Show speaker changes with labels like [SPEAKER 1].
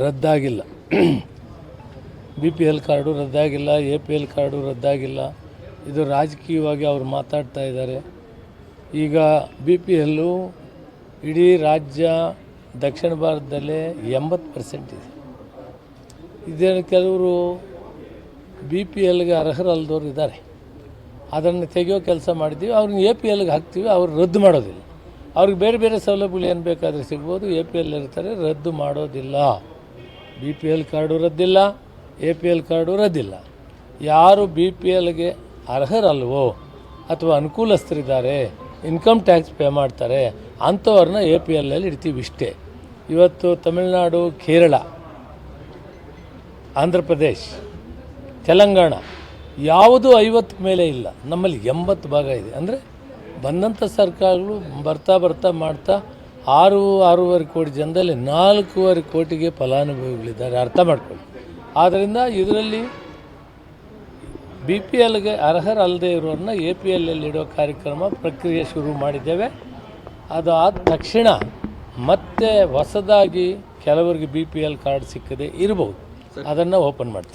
[SPEAKER 1] ರದ್ದಾಗಿಲ್ಲ. BPL card ರದ್ದಾಗಿಲ್ಲ, APL card ರದ್ದಾಗಿಲ್ಲ. ಇದು ರಾಜಕೀಯವಾಗಿ ಅವರು ಮಾತಾಡ್ತಾ ಇದ್ದಾರೆ. ಈಗ BPLಲು ಇಡೀ ರಾಜ್ಯ ದಕ್ಷಿಣ ಭಾರತದಲ್ಲೇ 80% ಇದೆ. ಇದೇನು ಕೆಲವರು BPLಗೆ ಅರ್ಹರಲ್ಲದವ್ರು ಇದ್ದಾರೆ, ಅದನ್ನು ತೆಗೆಯೋ ಕೆಲಸ ಮಾಡಿದ್ದೀವಿ. ಅವ್ರನ್ನ APLಗೆ ಹಾಕ್ತೀವಿ, ಅವ್ರು ರದ್ದು ಮಾಡೋದಿಲ್ಲ. ಅವ್ರಿಗೆ ಬೇರೆ ಬೇರೆ ಸೌಲಭ್ಯಗಳು ಏನು ಬೇಕಾದರೆ ಸಿಗ್ಬೋದು. APL ಇರ್ತಾರೆ, ರದ್ದು ಮಾಡೋದಿಲ್ಲ. BPL ಕಾರ್ಡು ರದ್ದಿಲ್ಲ, APL ಕಾರ್ಡು ರದ್ದಿಲ್ಲ. ಯಾರು BPLಗೆ ಅರ್ಹರಲ್ವೋ ಅಥವಾ ಅನುಕೂಲಸ್ಥರಿದ್ದಾರೆ, ಇನ್ಕಮ್ ಟ್ಯಾಕ್ಸ್ ಪೇ ಮಾಡ್ತಾರೆ, ಅಂಥವ್ರನ್ನ APLನಲ್ಲಿ ಇಡ್ತೀವಿ ಇಷ್ಟೇ. ಇವತ್ತು ತಮಿಳುನಾಡು, ಕೇರಳ, ಆಂಧ್ರ ಪ್ರದೇಶ್, ತೆಲಂಗಾಣ ಯಾವುದೂ 50 ಮೇಲೆ ಇಲ್ಲ. ನಮ್ಮಲ್ಲಿ 80 ಭಾಗ ಇದೆ. ಅಂದರೆ ಬಂದಂಥ ಸರ್ಕಾರಗಳು ಬರ್ತಾ ಮಾಡ್ತಾ 6.5 ಕೋಟಿ ಜನದಲ್ಲಿ 4.25 ಕೋಟಿಗೆ ಫಲಾನುಭವಿಗಳಿದ್ದಾರೆ, ಅರ್ಥ ಮಾಡ್ಕೊಳ್ಳಿ. ಆದ್ದರಿಂದ ಇದರಲ್ಲಿ BPLಗೆ ಅರ್ಹರಲ್ಲದೆ ಇರೋರನ್ನ APLಲ್ಲಿ ಇಡೋ ಕಾರ್ಯಕ್ರಮ ಪ್ರಕ್ರಿಯೆ ಶುರು ಮಾಡಿದ್ದೇವೆ. ಅದು ಆದ ತಕ್ಷಣ ಮತ್ತೆ ಹೊಸದಾಗಿ ಕೆಲವರಿಗೆ BPL ಕಾರ್ಡ್ ಸಿಕ್ಕದೆ ಇರ್ಬೋದು, ಅದನ್ನು ಓಪನ್ ಮಾಡ್ತೀವಿ.